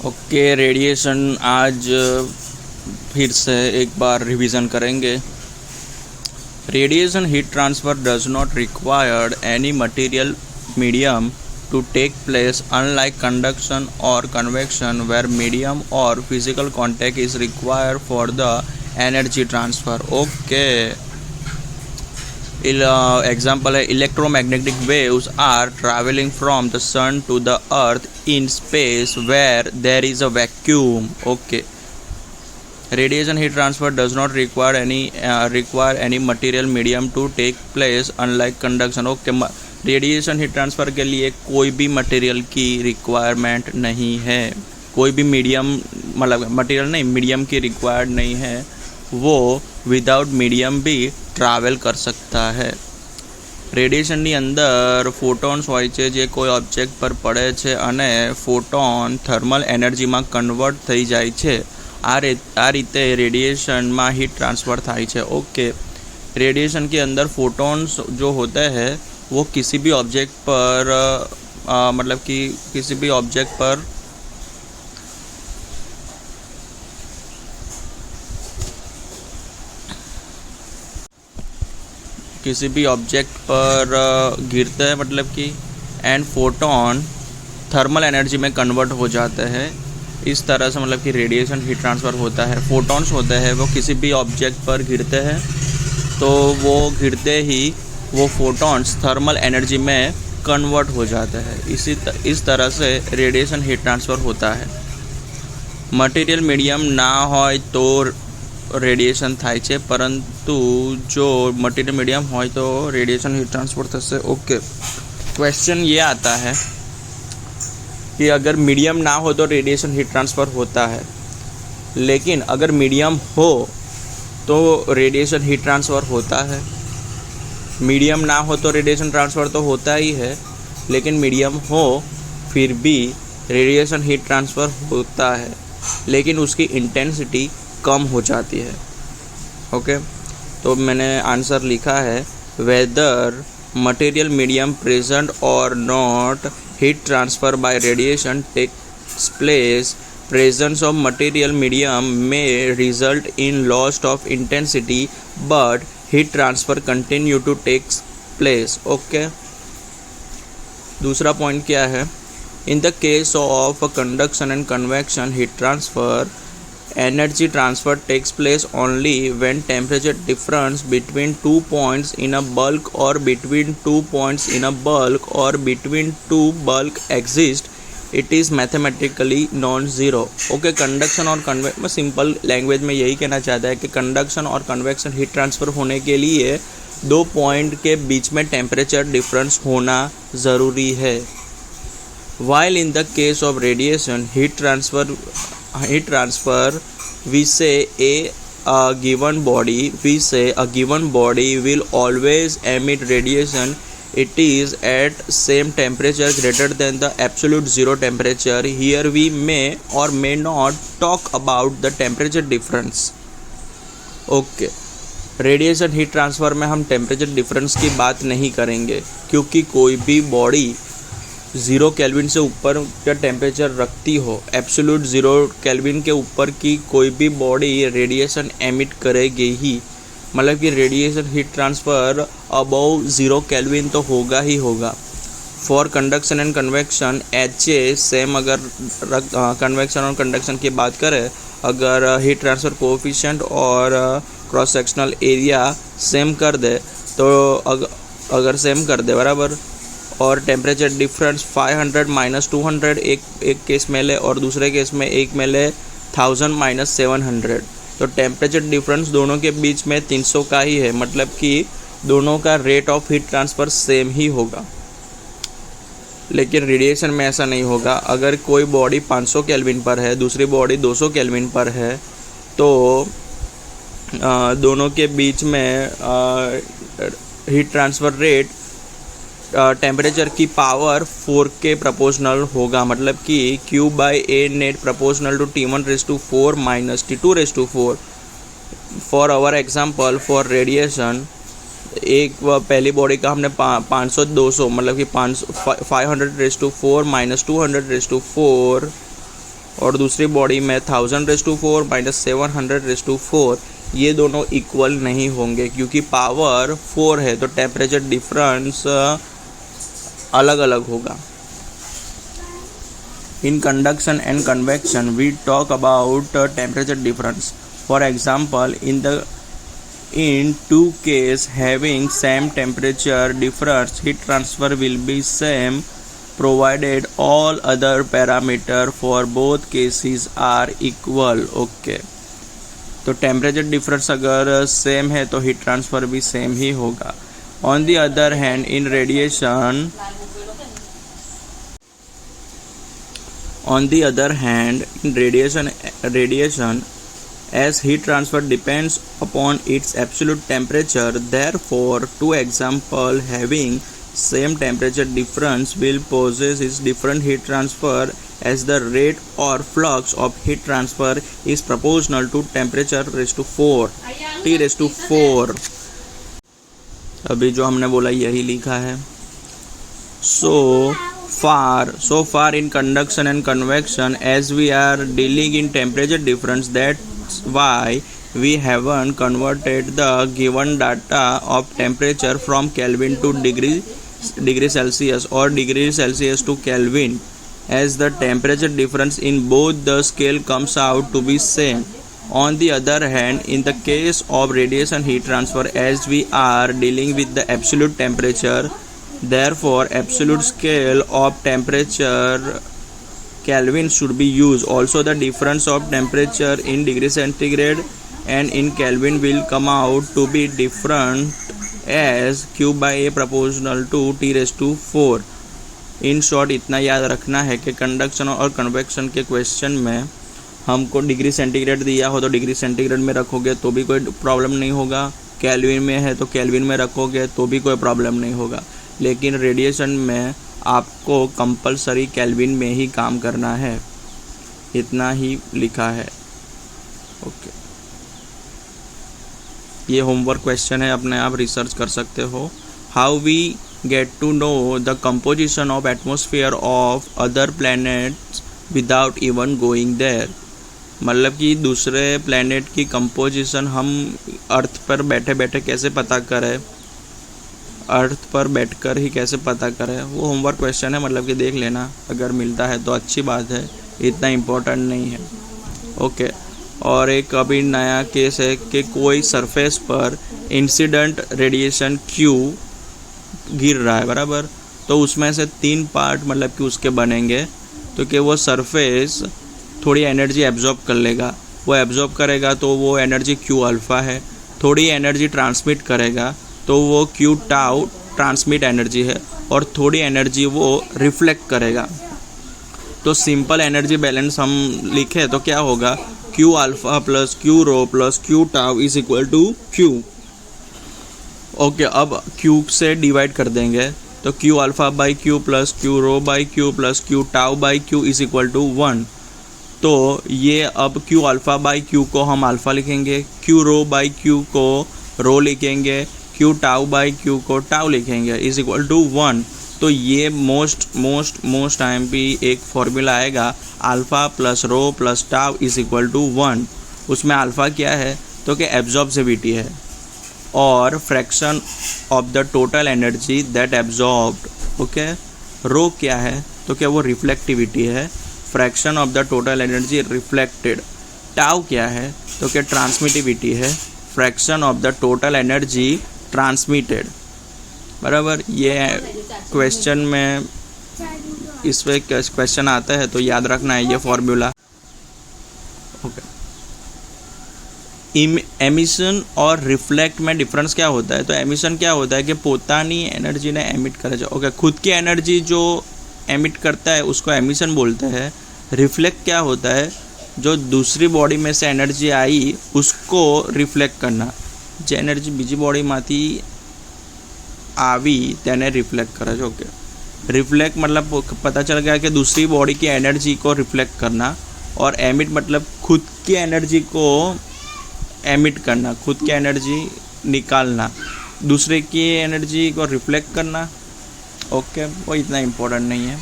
Okay, radiation आज फिर से एक बार रिवीजन करेंगे। Radiation heat transfer does not required any material medium to take place, unlike conduction or convection where medium or physical contact is required for the energy transfer. Okay, example है electromagnetic waves are traveling from the sun to the earth in space where there is a vacuum. Okay, radiation heat transfer does not require any material medium to take place, unlike conduction. Okay, radiation heat transfer के लिए कोई भी material की requirement नहीं है, कोई भी medium मतलब मटेरियल नहीं, मीडियम की रिक्वायर्ड नहीं है, वो विदाउट मीडियम भी ट्रैवल कर सकता है। રેડિયેશનની અંદર ફોટોન્સ હોય છે જે કોઈ ઓબ્જેક્ટ પર પડે છે અને ફોટોન થર્મલ એનર્જીમાં કન્વર્ટ થઈ જાય છે। આ રીતે રેડિયેશનમાં हीट ट्रांसफ़र થાય છે। ओके, रेडिएशन के अंदर फोटोन्स जो होते हैं वो किसी भी ऑब्जेक्ट पर मतलब कि किसी भी ऑब्जेक्ट पर गिरते हैं, मतलब कि एंड फोटोन थर्मल एनर्जी में कन्वर्ट हो जाते हैं। इस तरह से मतलब कि रेडिएशन हीट ट्रांसफ़र होता है। फोटोन्स होते हैं वो किसी भी ऑब्जेक्ट पर गिरते हैं तो वो गिरते ही वो फोटॉन्स थर्मल एनर्जी में कन्वर्ट हो जाता है। इस तरह से रेडिएशन हीट ट्रांसफ़र होता है। मटेरियल मीडियम ना हो तो रेडिएशन થાય છે, परंतु जो मटेरियल मीडियम हो तो रेडिएशन हीट ट्रांसफ़र થશે। ओके, क्वेश्चन ये आता है कि अगर मीडियम ना हो तो रेडिएशन हीट ट्रांसफ़र होता है, लेकिन अगर मीडियम हो तो रेडिएशन हीट ट्रांसफ़र होता है। मीडियम ना हो तो रेडिएशन ट्रांसफ़र तो होता ही है, लेकिन मीडियम हो फिर भी रेडिएशन हीट ट्रांसफ़र होता है, लेकिन उसकी इंटेंसिटी कम हो जाती है। ओके, तो मैंने आंसर लिखा है वेदर मटेरियल मीडियम प्रेजेंट और not heat transfer by radiation takes place, presence of material medium may result in loss of intensity but heat transfer continue to take place। Okay, दूसरा point क्या है? इन the case of conduction and convection heat transfer energy transfer takes place only when temperature difference between 2 points in a bulk or between 2 points in a bulk or between 2 bulk exist, it is mathematically non zero. Okay, conduction और मैं simple language में यही कहना चाहता है कि conduction और convection heat transfer होने के लिए 2 पॉइंट के बीच में टेम्परेचर डिफरेंस होना ज़रूरी है। While in the case of radiation heat transfer we say a given body will always emit radiation. It is at same temperature greater than the absolute zero temperature. Here we may or may not talk about the temperature difference. Okay, radiation heat transfer में हम temperature difference की बात नहीं करेंगे, क्योंकि कोई भी body 0 kelvin से ऊपर का टेम्परेचर रखती हो, एब्सोल्यूट 0 केल्विन के ऊपर की कोई भी बॉडी रेडिएशन एमिट करेगी ही। मतलब कि radiation heat transfer above 0 kelvin तो होगा ही होगा। For conduction and convection HA same, अगर कन्वेक्शन और कंडक्शन की बात करें, अगर हीट ट्रांसफ़र कोएफिशिएंट और क्रॉस सेक्शनल एरिया सेम कर दे तो अगर सेम कर दे बराबर, और टेम्परेचर डिफरेंस 500 - 200 एक केस में ले और दूसरे केस में एक में ले 1000 - 700, तो टेम्परेचर डिफरेंस दोनों के बीच में 300 का ही है। मतलब कि दोनों का rate of heat transfer same ही होगा। लेकिन रेडिएशन में ऐसा नहीं होगा। अगर कोई बॉडी 500 केल्विन पर है, दूसरी बॉडी 200 केल्विन पर है, तो दोनों के बीच में हीट ट्रांसफ़र रेट टेम्परेचर की पावर 4 के प्रोपोर्शनल होगा। मतलब कि Q/A net proportional to T1⁴ - T2⁴। For our example, for radiation एक पहली बॉडी का हमने 500-200 मतलब कि 500⁴ - 200⁴ और दूसरी बॉडी में 1000⁴ माइनस 700⁴, ये दोनों इक्वल नहीं होंगे क्योंकि पावर 4 है, तो टेम्परेचर डिफरेंस अलग अलग होगा। In conduction and convection, we talk about temperature difference. For example, in two cases having same temperature difference, heat transfer will be same provided all other parameter for both cases are equal. Okay. तो temperature difference अगर same है तो heat transfer भी same ही होगा। On the other hand in radiation as heat transfer depends upon its absolute temperature, therefore two example having same temperature difference will possess its different heat transfer as the rate or flux of heat transfer is proportional to temperature T⁴. अभी जो हमने बोला यही लिखा है। So far in conduction and convection, as we are dealing in temperature difference, that's why we haven't converted the given data of temperature from Kelvin to degree Celsius or degree Celsius to Kelvin, as the temperature difference in both the scale comes out to be same. On the other hand, in the case of radiation heat transfer, as we are dealing with the absolute temperature, therefore absolute scale of temperature Kelvin should be used. Also, the difference of temperature in degree centigrade and in Kelvin will come out to be different as Q/A proportional to T⁴. In short इतना याद रखना है कि conduction और convection के question में हमको degree centigrade दिया हो तो डिग्री सेंटीग्रेड में रखोगे तो भी कोई प्रॉब्लम नहीं होगा, केल्विन में है तो केल्विन में रखोगे तो भी कोई प्रॉब्लम नहीं होगा, लेकिन रेडिएशन में आपको कंपलसरी केल्विन में ही काम करना है, इतना ही लिखा है। ओके, ये होमवर्क क्वेश्चन है, अपने आप रिसर्च कर सकते हो। How we get to know the composition of atmosphere of other planets without even going there, मतलब कि दूसरे प्लैनेट की कंपोजिशन हम अर्थ पर बैठे बैठे कैसे पता करें, अर्थ पर बैठकर ही कैसे पता करें, वो होमवर्क क्वेश्चन है, मतलब कि देख लेना, अगर मिलता है तो अच्छी बात है, इतना इम्पोर्टेंट नहीं है। ओके, और एक अभी नया केस है कि कोई सरफेस पर इंसिडेंट रेडिएशन Q गिर रहा है, बराबर, तो उसमें से 3 पार्ट मतलब कि उसके बनेंगे, तो कि वो सरफेस थोड़ी एनर्जी एब्जॉर्ब कर लेगा, वो एब्जॉर्ब करेगा तो वो एनर्जी Q∝ है, थोड़ी एनर्जी ट्रांसमिट करेगा तो वो Q∗ ट्रांसमिट एनर्जी है, और थोड़ी एनर्जी वो रिफ्लेक्ट करेगा। तो सिंपल एनर्जी बैलेंस हम लिखे तो क्या होगा, Q∝ plus Q⍴ plus Q∗ is equal to Q। Okay, अब Q से डिवाइड कर देंगे तो Q∝/Q plus Q⍴/Q plus Q∗/Q is equal to 1। तो ये अब Q∝/Q को हम अल्फ़ा लिखेंगे, Q⍴/Q को रो लिखेंगे, Q∗/Q को टाउ लिखेंगे इज इक्वल टू 1। तो ये मोस्ट टाइम भी एक फॉर्मूला आएगा, alpha plus rho plus tau is equal to 1। उसमें अल्फ़ा क्या है तो कि एब्जॉर्बिविटी है, और fraction of the total energy that absorbed. Okay, rho क्या है तो क्या वो रिफ्लेक्टिविटी है, fraction of the total energy reflected. Tau क्या है तो क्या ट्रांसमिटिविटी है, fraction of the total energy transmitted, बराबर। ये क्वेश्चन में इस पे क्वेश्चन आता है तो याद रखना है ये फॉर्मूला। ओके, एमिशन और रिफ्लेक्ट में डिफरेंस क्या होता है, तो एमिशन क्या होता है कि पोतानी एनर्जी ने एमिट करे। ओके, खुद की एनर्जी जो एमिट करता है उसको एमिशन बोलते हैं। रिफ्लेक्ट क्या होता है, जो दूसरी बॉडी में से एनर्जी आई उसको रिफ्लेक्ट करना, जो एनर्जी बीजी बॉडी माथी आवी तेने रिफ्लेक्ट करे। ओके, रिफ्लेक्ट मतलब पता चल गया कि दूसरी बॉडी की एनर्जी को रिफ्लेक्ट करना, और एमिट मतलब खुद की एनर्जी को एमिट करना, खुद की एनर्जी निकालना, दूसरे की एनर्जी को रिफ्लेक्ट करना। ओके, वो इतना इम्पोर्टेंट नहीं है,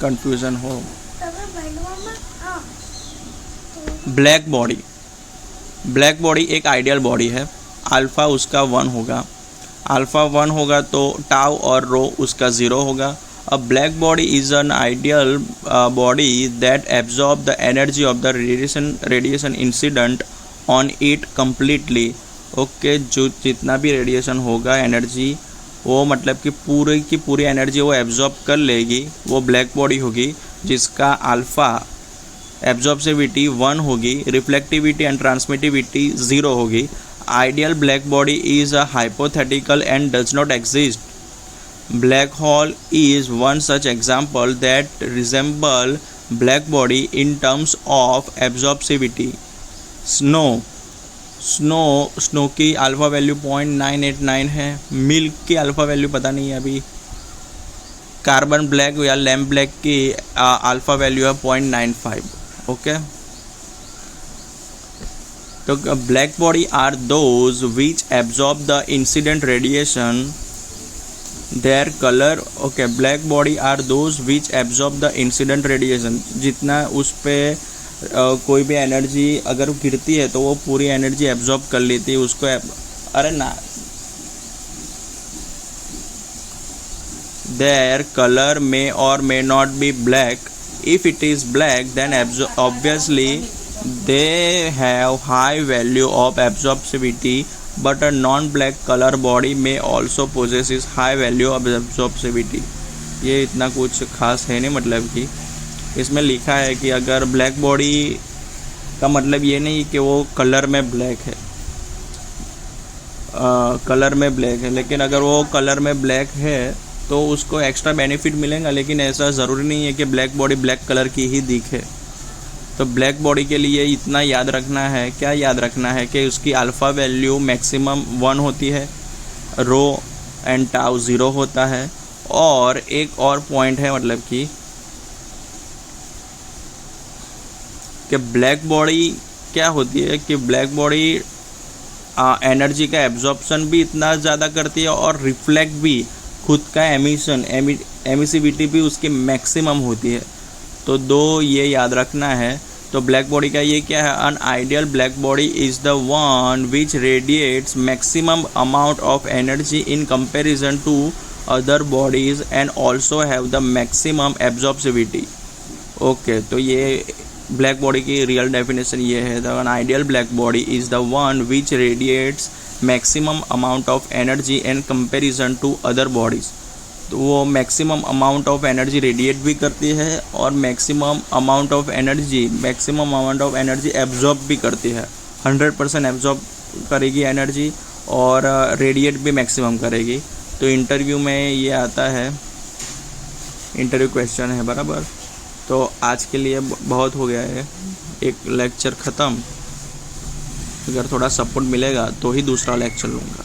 कंफ्यूजन हो। ब्लैक बॉडी एक आइडियल बॉडी है, अल्फ़ा उसका 1 होगा, अल्फ़ा 1 होगा तो टाउ और रो उसका 0 होगा। अ black body is an ideal body that absorb the energy of the radiation incident on it completely. Okay, जो जितना भी रेडिएशन होगा एनर्जी, वो मतलब कि पूरी की पूरी एनर्जी वो एब्जॉर्ब कर लेगी, वो ब्लैक बॉडी होगी, जिसका अल्फ़ा एब्जॉर्बिविटी 1 होगी, रिफ्लेक्टिविटी एंड ट्रांसमिटिविटी 0 होगी। Ideal black body is a hypothetical and does not exist. Black hole is one such example that resemble black body in terms of एब्जॉर्बिविटी। Snow की alpha value 0.989 है, milk की alpha value पता नहीं है अभी। Carbon black या lamp black की alpha value है 0.95। ओके, तो black body are those which absorb the incident radiation, their colour. Okay, black body are those which absorb the incident radiation, जितना उस पर कोई भी एनर्जी अगर गिरती है तो वो पूरी एनर्जी एब्जॉर्ब कर लेती है उसको। अरे ना, देयर कलर मे और may not be black. If it is black, then obviously they have high value of absorptivity, but a non-black color body may also possesses high value of absorptivity। ये इतना कुछ खास है नहीं, मतलब कि इसमें लिखा है कि अगर ब्लैक बॉडी का मतलब ये नहीं कि वो कलर में ब्लैक है, कलर में ब्लैक है, लेकिन अगर वो कलर में ब्लैक है तो उसको एक्स्ट्रा बेनिफिट मिलेगा, लेकिन ऐसा ज़रूरी नहीं है कि ब्लैक बॉडी ब्लैक कलर की ही दिखे। तो ब्लैक बॉडी के लिए इतना याद रखना है, क्या याद रखना है कि उसकी अल्फ़ा वैल्यू मैक्सिमम 1 होती है, रो एंड टाउ 0 होता है। और एक और पॉइंट है, मतलब कि ब्लैक बॉडी क्या होती है कि ब्लैक बॉडी एनर्जी का एब्जॉर्प्शन भी इतना ज़्यादा करती है और रिफ्लेक्ट भी, खुद का एमिसिविटी भी उसकी मैक्सिमम होती है। तो दो ये याद रखना है। तो ब्लैक बॉडी का ये क्या है, an ideal black body is the one which radiates maximum amount of energy in comparison to other bodies and also have the maximum absorbivity. Okay, तो ये ब्लैक बॉडी की रियल डेफिनेशन ये है, the an ideal black body is the one which radiates maximum amount of energy in comparison to other bodies. तो वो maximum amount of energy radiate भी करती है और maximum amount of energy absorb भी करती है। 100% एब्जॉर्ब करेगी एनर्जी और रेडिएट भी मैक्सिमम करेगी। तो इंटरव्यू में ये आता है, इंटरव्यू क्वेश्चन है बराबर। तो आज के लिए बहुत हो गया है, एक लेक्चर ख़त्म। अगर थोड़ा सपोर्ट मिलेगा तो ही दूसरा लेक्चर लूँगा।